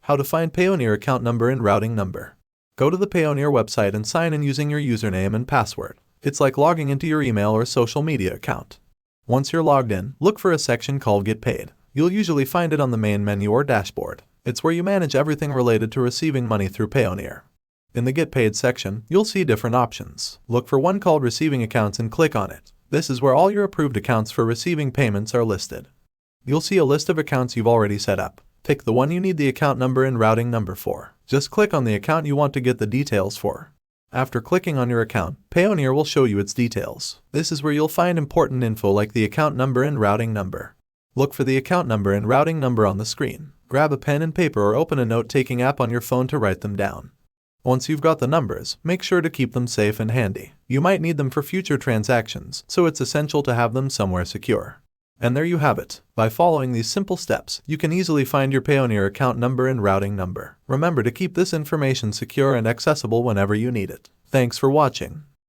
How to find Payoneer account number and routing number. Go to the Payoneer website and sign in using your username and password. It's like logging into your email or social media account. Once you're logged in, look for a section called Get Paid. You'll usually find it on the main menu or dashboard. It's where you manage everything related to receiving money through Payoneer. In the Get Paid section, you'll see different options. Look for one called Receiving Accounts and click on it. This is where all your approved accounts for receiving payments are listed. You'll see a list of accounts you've already set up. Pick the one you need the account number and routing number for. Just click on the account you want to get the details for. After clicking on your account, Payoneer will show you its details. This is where you'll find important info like the account number and routing number. Look for the account number and routing number on the screen. Grab a pen and paper or open a note-taking app on your phone to write them down. Once you've got the numbers, make sure to keep them safe and handy. You might need them for future transactions, so it's essential to have them somewhere secure. And there you have it. By following these simple steps, you can easily find your Payoneer account number and routing number. Remember to keep this information secure and accessible whenever you need it. Thanks for watching.